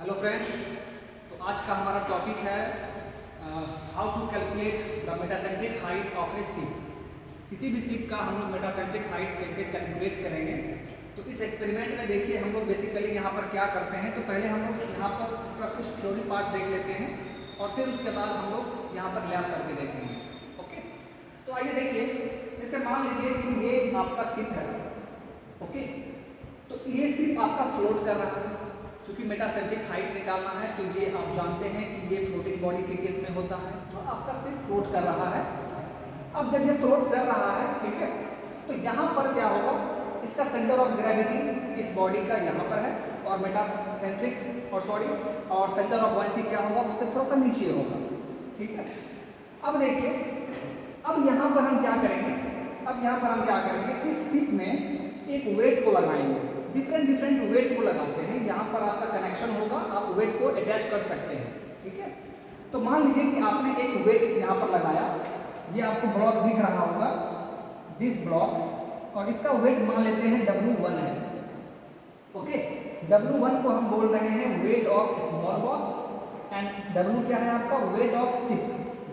Hello friends, तो आज का हमारा टॉपिक है how to calculate the metacentric height of a ship. किसी भी शिप का हम लोग मेटासेंट्रिक हाइट कैसे कैलकुलेट करेंगे। तो इस एक्सपेरिमेंट में देखिए हम लोग बेसिकली यहाँ पर क्या करते हैं। तो पहले हम लोग यहाँ पर इसका कुछ थ्योरी पार्ट देख लेते हैं और फिर उसके बाद हम लोग यहाँ पर लैब करके देखेंगे। ओके, तो आइए देखिए, जैसे मान लीजिए कि ये आपका शिप है। ओके, तो ये शिप आपका फ्लोट कर रहा है। क्योंकि मेटासेंट्रिक हाइट निकालना है तो ये आप जानते हैं कि ये फ्लोटिंग बॉडी के केस में होता है। तो आपका शिप फ्लोट कर रहा है। अब जब ये फ्लोट कर रहा है, ठीक है, तो यहाँ पर क्या होगा, इसका सेंटर ऑफ ग्रेविटी इस बॉडी का यहाँ पर है और मेटासेंट्रिक और सेंटर ऑफ बुओयेंसी क्या होगा, उससे थोड़ा सा नीचे होगा। ठीक है, अब देखिए, अब यहाँ पर हम क्या करेंगे, इस शिप में एक वेट को लगाएंगे। डिफरेंट वेट को लगाते हैं। यहाँ पर आपका कनेक्शन होगा, आप वेट को अटैच कर सकते हैं। ठीक है, तो मान लीजिए कि आपने एक वेट यहाँ पर लगाया। ये आपको ब्लॉक दिख रहा होगा, दिस ब्लॉक, और इसका वेट मान लेते हैं W1 है। ओके, W1 को हम बोल रहे हैं weight of small box and W क्या है आपका, वेट ऑफ शिप।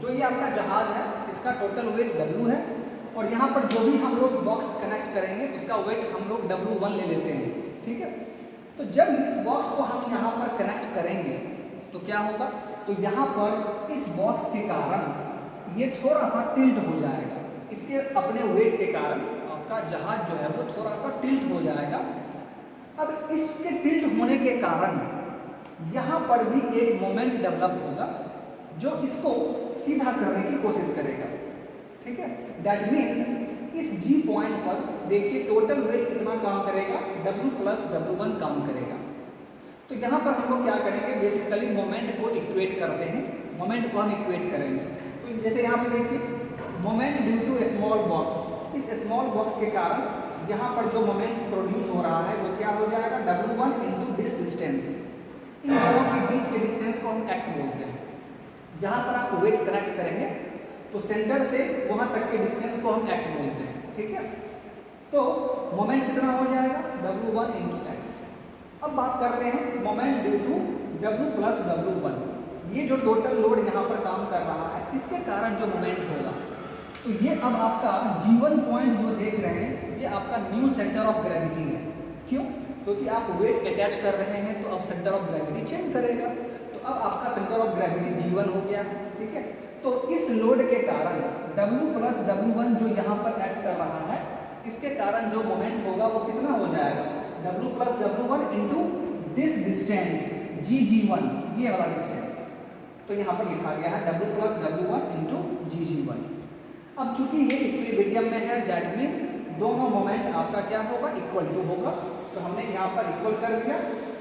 जो ये आपका जहाज है इसका टोटल वेट W है और यहाँ पर जो भी हम लोग बॉक्स कनेक्ट करेंगे उसका वेट हम लोग W1 ले लेते हैं। ठीक है, तो जब इस बॉक्स को हम यहाँ पर कनेक्ट करेंगे तो क्या होगा, तो यहाँ पर इस बॉक्स के कारण ये थोड़ा सा टिल्ट हो जाएगा। इसके अपने वेट के कारण आपका जहाज जो है वो थोड़ा सा टिल्ट हो जाएगा। अब इसके टिल्ट होने के कारण यहाँ पर भी एक मोमेंट डेवलप होगा जो इसको सीधा करने की कोशिश करेगा। ठीक है, दैट मीन्स इस G पॉइंट पर देखिए टोटल वेट कितना काम करेगा, W प्लस W1 काम करेगा। तो यहाँ पर हम लोग क्या करेंगे, बेसिकली मोमेंट को इक्वेट करते हैं। मोमेंट को हम इक्वेट करेंगे। तो जैसे यहाँ पे देखिए, moment due to small box, इस स्मॉल बॉक्स के कारण यहाँ पर जो मोमेंट प्रोड्यूस हो रहा है वो क्या हो जाएगा, W1 इंटू दिस डिस्टेंस। इन दोनों के बीच के डिस्टेंस को हम x बोलते हैं। जहाँ पर आप वेट कनेक्ट करेंगे तो सेंटर से वहां तक के डिस्टेंस को हम x बोलते हैं। ठीक है, तो मोमेंट कितना हो जाएगा, W1 इंटू एक्स। अब बात करते हैं moment due to W plus W1। ये जो टोटल लोड यहाँ पर काम कर रहा है इसके कारण जो मोमेंट होगा, तो ये अब आपका G1 पॉइंट जो देख रहे हैं ये आपका न्यू सेंटर ऑफ ग्रेविटी है। क्यों, क्योंकि आप वेट अटैच कर रहे हैं तो अब सेंटर ऑफ ग्रेविटी चेंज करेगा। तो अब आपका सेंटर ऑफ ग्रेविटी G1 हो गया। ठीक है, तो इस लोड के कारण W प्लस W1 जो यहाँ पर एक्ट कर रहा है इसके कारण जो मोमेंट होगा वो कितना हो जाएगा, W plus W1 into this distance G1, ये वाला डिस्टेंस। तो यहाँ पर लिखा गया है W plus W1 into G1। अब चूंकि ये इक्विलिब्रियम में है दैट मीन्स दोनों मोमेंट आपका क्या होगा, इक्वल टू होगा। तो हमने यहाँ पर इक्वल कर दिया।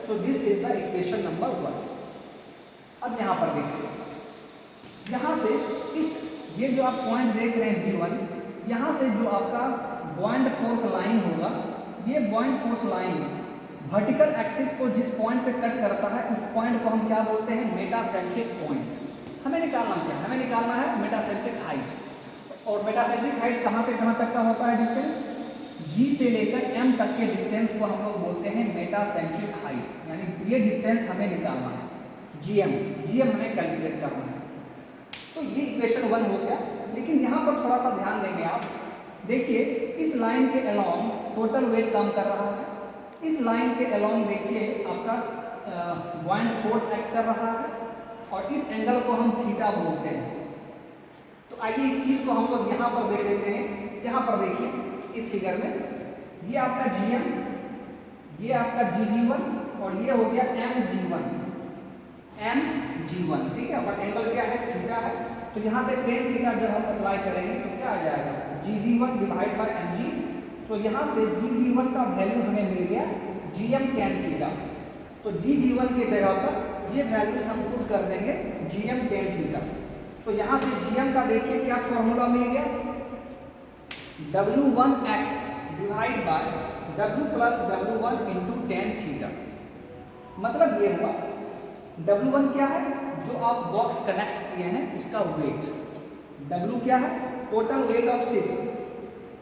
So this is the equation number 1। अब यहाँ पर देखिए, यहाँ से ये जो आप पॉइंट देख रहे हैं B1, यहाँ से जो आपका बॉइंड फोर्स लाइन होगा, ये बॉइंड फोर्स लाइन वर्टिकल एक्सिस को जिस पॉइंट पे कट करता है उस पॉइंट को हम क्या बोलते हैं, मेटासेंट्रिक पॉइंट। हमें निकालना है मेटासेंट्रिक हाइट। और मेटासेंट्रिक हाइट कहाँ से कहाँ तक का होता है डिस्टेंस, G से लेकर M तक के डिस्टेंस को हम लोग बोलते हैं मेटासेंट्रिक हाइट। यानी ये डिस्टेंस हमें निकालना है, GM हमें कैलकुलेट करना है। तो ये इक्वेशन 1 हो गया। लेकिन यहाँ पर थोड़ा सा ध्यान देंगे आप, देखिए इस लाइन के अलोंग टोटल वेट काम कर रहा है। इस लाइन के अलोंग देखिए आपका बॉइंड फोर्स एक्ट कर रहा है और इस एंगल को हम थीटा बोलते हैं। तो आइए इस चीज को हम लोग यहाँ पर देख लेते हैं। यहाँ पर देखिए इस फिगर में, ये आपका GM, ये आपका G1 और ये हो गया MG1। ठीक है, और एंगल क्या है, थीटा है। तो यहाँ से tan थीटा जब हम अप्लाई करेंगे तो क्या आ जाएगा, G1 डिवाइड बाय mg। तो यहाँ से G1 का वैल्यू हमें मिल गया GM tan थीटा। तो G1 की जगह पर ये वैल्यू हम पुट कर देंगे GM tan थीटा। तो यहाँ से GM का देखिए क्या फॉर्मूला मिल गया, W1x divide by W plus W1 into tan theta. मतलब ये हुआ W1 क्या है, जो आप बॉक्स कनेक्ट किए हैं उसका वेट। W क्या है, total weight of ship.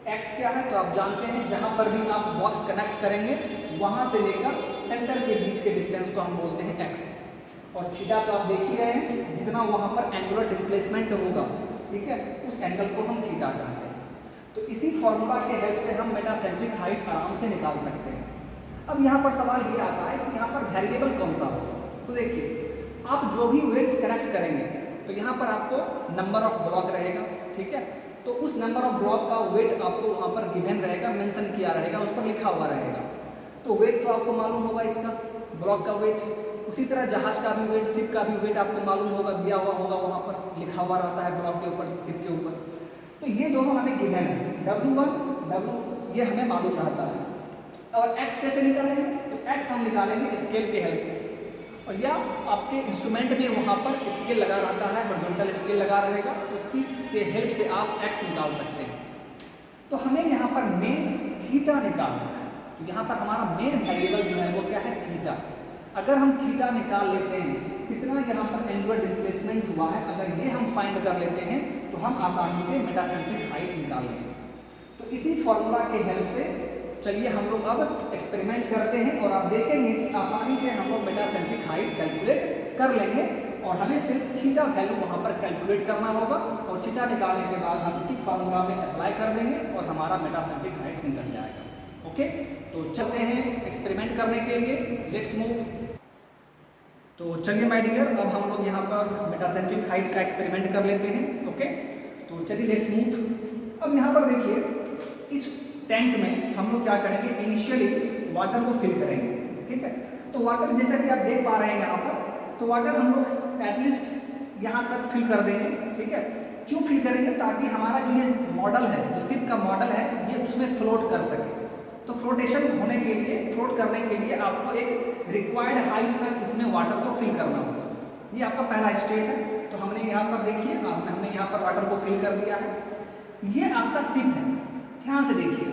X क्या है, तो आप जानते हैं जहां पर भी आप बॉक्स कनेक्ट करेंगे वहां से लेकर सेंटर के बीच के डिस्टेंस को हम बोलते हैं एक्स, और थीटा तो आप देख ही रहे हैं, जितना वहाँ पर एंगुलर डिस्प्लेसमेंट होगा, ठीक है, उस एंगल को हम थीटा कहते हैं। तो इसी फॉर्मूला के हेल्प से हम मेटासेंट्रिक हाइट आराम से निकाल सकते हैं। अब यहाँ पर सवाल ये आता है कि यहाँ पर वेरिएबल कौन सा होगा। तो देखिए, आप जो भी वेट कनेक्ट करेंगे तो यहाँ पर आपको नंबर ऑफ ब्लॉक रहेगा, ठीक है, तो उस नंबर ऑफ ब्लॉक का वेट आपको वहाँ पर गिवन रहेगा, मेंशन किया रहेगा, उस पर लिखा हुआ रहेगा। तो वेट तो आपको मालूम होगा इसका, ब्लॉक का वेट। उसी तरह जहाज का भी वेट, शिप का भी वेट आपको मालूम होगा, दिया हुआ होगा, वहाँ पर लिखा हुआ रहता है ब्लॉक के ऊपर, शिप के ऊपर। तो ये दोनों हमें गिवन है, W1 W, ये हमें मालूम रहता है। और x कैसे निकालेंगे, तो x हम निकालेंगे स्केल के हेल्प से, और या आपके इंस्ट्रूमेंट में वहाँ पर स्केल लगा रहता है, हॉरिजॉन्टल स्केल लगा रहेगा, उसकी हेल्प से आप x निकाल सकते हैं। तो हमें यहाँ पर मेन थीटा निकालना है। तो यहाँ पर हमारा मेन वेरिएबल जो है वो क्या है, थीटा। अगर हम थीटा निकाल लेते हैं, कितना यहाँ पर एंगुलर डिस्प्लेसमेंट हुआ है, अगर ये हम फाइंड कर लेते हैं तो हम आसानी से मेटासेंट्रिक हाइट निकाल लेंगे। तो इसी फॉर्मूला के हेल्प से चलिए हम लोग अब एक्सपेरिमेंट करते हैं, और आप देखेंगे कि आसानी से हम लोग मेटासेंट्रिक हाइट कैलकुलेट कर लेंगे, और हमें सिर्फ थीटा वैल्यू वहाँ पर कैलकुलेट करना होगा, और थीटा निकालने के बाद हम इसी फॉर्मूला में अप्लाई कर देंगे और हमारा मेटासेंट्रिक हाइट निकल जाएगा। ओके, तो चलते हैं एक्सपेरिमेंट करने के लिए, लेट्स मूव। तो चलिए माय डियर, अब हम लोग यहाँ पर मेटासेंट्रिक हाइट का एक्सपेरिमेंट कर लेते हैं। ओके, तो चलिए लेट्स मूव। अब यहाँ पर देखिए, इस टैंक में हम लोग क्या करेंगे, इनिशियली वाटर को फिल करेंगे, ठीक है। तो वाटर जैसा कि आप देख पा रहे हैं यहाँ पर, तो वाटर हम लोग एटलीस्ट यहाँ तक फिल कर देंगे, ठीक है। क्यों फिल करेंगे, ताकि हमारा जो ये मॉडल है, जो शिप का मॉडल है, ये उसमें फ्लोट कर सके। तो फ्लोटेशन होने के लिए, फ्लोट करने के लिए आपको एक रिक्वायर्ड हाइट तक इसमें वाटर को फिल करना होगा। ये आपका पहला स्टेप है। तो हमने यहाँ पर देखिए, हमने यहाँ पर वाटर को फिल कर दिया है। ये आपका शिप है, ध्यान से देखिए,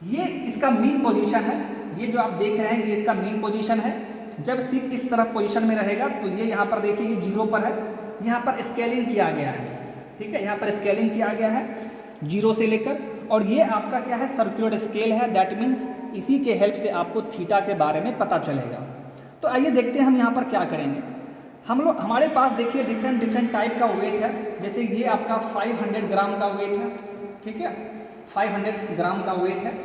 ये इसका मीन पोजीशन है। ये जो आप देख रहे हैं ये इसका मीन पोजीशन है। जब शिप इस तरह पोजीशन में रहेगा तो ये यहाँ पर देखिए, ये 0 पर है, यहाँ पर स्केलिंग किया गया है, ठीक है, यहाँ पर स्केलिंग किया गया है 0 से लेकर, और ये आपका क्या है, सर्कुलर स्केल है। दैट मीन्स इसी के हेल्प से आपको थीटा के बारे में पता चलेगा। तो आइए देखते हैं हम यहाँ पर क्या करेंगे। हम लोग, हमारे पास देखिए डिफरेंट टाइप का वेट है। जैसे ये आपका 500 ग्राम का वेट है, ठीक है, 500 ग्राम का वेट है।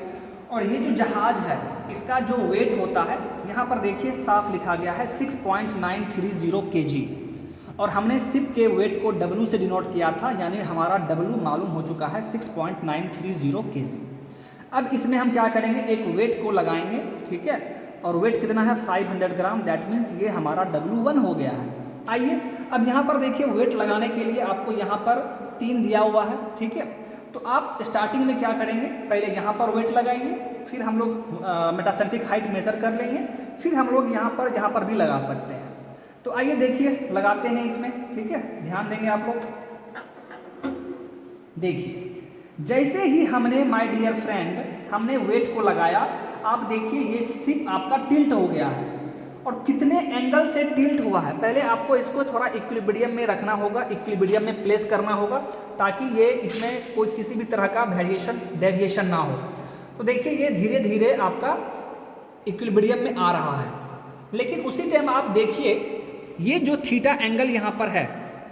और ये जो जहाज है, इसका जो वेट होता है, यहाँ पर देखिए साफ लिखा गया है 6.930 kg, और हमने शिप के वेट को W से डिनोट किया था, यानी हमारा W मालूम हो चुका है 6.930 kg। अब इसमें हम क्या करेंगे, एक वेट को लगाएंगे, ठीक है, और वेट कितना है 500 ग्राम। दैट मीन्स ये हमारा W1 हो गया है। आइए अब यहाँ पर देखिए, वेट लगाने के लिए आपको यहाँ पर 3 दिया हुआ है, ठीक है। तो आप स्टार्टिंग में क्या करेंगे, पहले यहाँ पर वेट लगाएंगे, फिर हम लोग मेटासेंट्रिक हाइट मेजर कर लेंगे, फिर हम लोग यहाँ पर भी लगा सकते हैं। तो आइए देखिए, लगाते हैं इसमें, ठीक है, ध्यान देंगे आप लोग। देखिए, जैसे ही हमने माय डियर फ्रेंड, हमने वेट को लगाया, आप देखिए ये शिप आपका टिल्ट हो गया है, और कितने एंगल से टिल्ट हुआ है। पहले आपको इसको थोड़ा इक्विलिब्रियम में रखना होगा, इक्विलिब्रियम में प्लेस करना होगा, ताकि ये इसमें कोई किसी भी तरह का डेविएशन ना हो। तो देखिए ये धीरे धीरे आपका इक्विलिब्रियम में आ रहा है। लेकिन उसी टाइम आप देखिए, ये जो थीटा एंगल यहाँ पर है,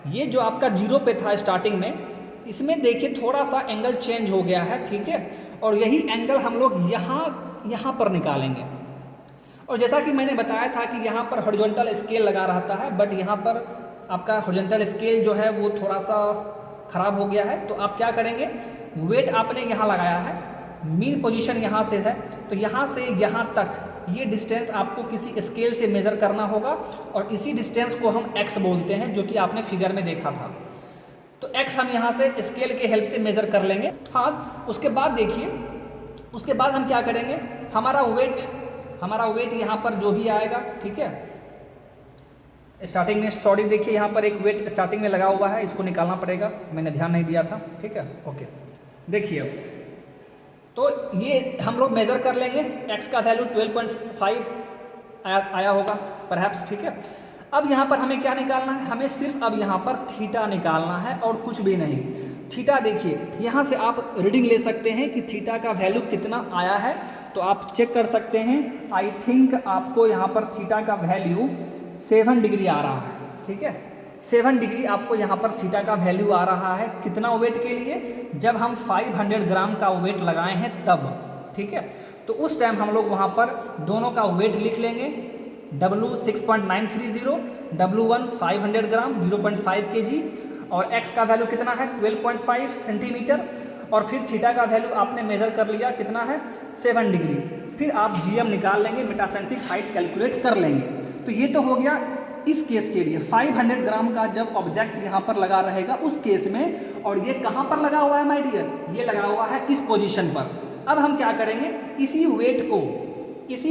ये जो आपका 0 पे था स्टार्टिंग में, इसमें देखिए थोड़ा सा एंगल चेंज हो गया है, ठीक है। और यही एंगल हम लोग यहाँ पर निकालेंगे। और जैसा कि मैंने बताया था कि यहाँ पर हॉरिजॉन्टल स्केल लगा रहता है, बट यहाँ पर आपका हॉरिजॉन्टल स्केल जो है वो थोड़ा सा ख़राब हो गया है। तो आप क्या करेंगे, वेट आपने यहाँ लगाया है, मीन पोजीशन यहाँ से है, तो यहाँ से यहाँ तक ये डिस्टेंस आपको किसी स्केल से मेज़र करना होगा, और इसी डिस्टेंस को हम x बोलते हैं, जो कि आपने फिगर में देखा था। तो x हम यहाँ से स्केल के हेल्प से मेज़र कर लेंगे। हाँ, उसके बाद देखिए, उसके बाद हम क्या करेंगे, हमारा वेट यहाँ पर जो भी आएगा, ठीक है, स्टार्टिंग में, सॉरी देखिए यहाँ पर एक वेट स्टार्टिंग में लगा हुआ है, इसको निकालना पड़ेगा, मैंने ध्यान नहीं दिया था, ठीक है। ओके, देखिए, तो ये हम लोग मेज़र कर लेंगे, x का वैल्यू 12.5 आया होगा परहैप्स, ठीक है। अब यहाँ पर हमें क्या निकालना है, हमें सिर्फ अब यहाँ पर थीटा निकालना है और कुछ भी नहीं। थीटा देखिए, यहाँ से आप रीडिंग ले सकते हैं कि थीटा का वैल्यू कितना आया है। तो आप चेक कर सकते हैं, आई थिंक आपको यहाँ पर थीटा का वैल्यू 7 डिग्री आ रहा है, ठीक है। 7 डिग्री आपको यहाँ पर थीटा का वैल्यू आ रहा है। कितना वेट के लिए? जब हम 500 ग्राम का वेट लगाए हैं तब, ठीक है। तो उस टाइम हम लोग वहाँ पर दोनों का वेट लिख लेंगे, W 6.930, W1 500 ग्राम 0.5 kg, और x का वैल्यू कितना है 12.5 सेंटीमीटर, और फिर थीटा का वैल्यू आपने मेजर कर लिया कितना है 7 डिग्री। फिर आप GM निकाल लेंगे, मेटासेंट्रिक हाइट कैलकुलेट कर लेंगे। तो ये तो हो गया इस केस के लिए 500 ग्राम का जब ऑब्जेक्ट यहाँ पर लगा रहेगा उस केस में। और ये कहाँ पर लगा हुआ है माय डियर? ये लगा हुआ है इस पोजीशन पर। अब हम क्या करेंगे, इसी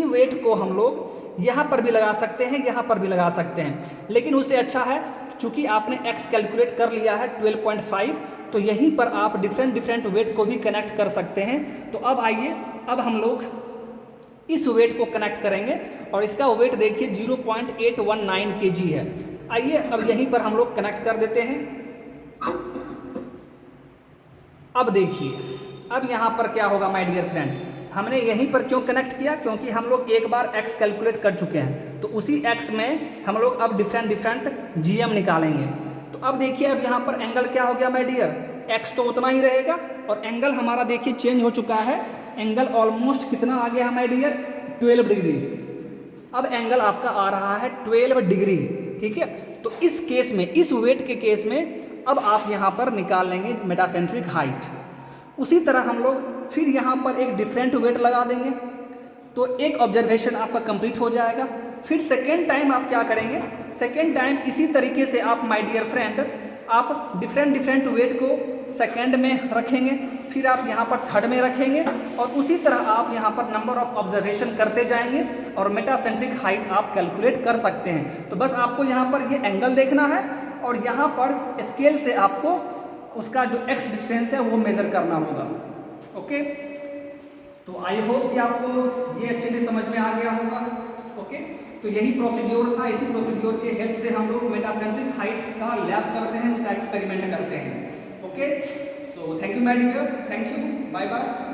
वेट को हम लोग यहाँ पर भी लगा सकते हैं, यहाँ पर भी लगा सकते हैं, लेकिन उससे अच्छा है चूंकि आपने x कैलकुलेट कर लिया है 12.5, तो यहीं पर आप डिफरेंट वेट को भी कनेक्ट कर सकते हैं। तो अब आइए, अब हम लोग इस वेट को कनेक्ट करेंगे और इसका वेट देखिए 0.819 kg है। आइए अब यहीं पर हम लोग कनेक्ट कर देते हैं। अब देखिए, अब यहाँ पर क्या होगा माय डियर फ्रेंड, हमने यहीं पर क्यों कनेक्ट किया? क्योंकि हम लोग एक बार x कैलकुलेट कर चुके हैं, तो उसी x में हम लोग अब डिफरेंट GM निकालेंगे। तो अब देखिए, अब यहाँ पर एंगल क्या हो गया माय डियर, x तो उतना ही रहेगा और एंगल हमारा देखिए चेंज हो चुका है। एंगल ऑलमोस्ट कितना आ गया माय डियर, 12 डिग्री। अब एंगल आपका आ रहा है 12 डिग्री, ठीक है। तो इस केस में, इस वेट के केस में अब आप यहाँ पर निकाल लेंगे मेटासेंट्रिक हाइट। उसी तरह हम लोग फिर यहाँ पर एक डिफरेंट वेट लगा देंगे, तो एक ऑब्जर्वेशन आपका कंप्लीट हो जाएगा। फिर सेकेंड टाइम आप क्या करेंगे, सेकेंड टाइम इसी तरीके से आप माय डियर फ्रेंड आप डिफरेंट वेट को सेकेंड में रखेंगे, फिर आप यहाँ पर थर्ड में रखेंगे, और उसी तरह आप यहाँ पर नंबर ऑफ ऑब्जर्वेशन करते जाएंगे और मेटासेंट्रिक हाइट आप कैलकुलेट कर सकते हैं। तो बस आपको यहाँ पर ये एंगल देखना है और यहाँ पर स्केल से आपको उसका जो x डिस्टेंस है वो मेजर करना होगा। ओके, तो आई होप कि आपको ये अच्छे से समझ में आ गया होगा। ओके, तो यही प्रोसीड्योर था। इसी प्रोसीड्योर के हेल्प से हम लोग मेटासेंट्रिक हाइट का लैब करते हैं, उसका एक्सपेरिमेंट करते हैं। Okay, so thank you my dear, thank you, bye bye.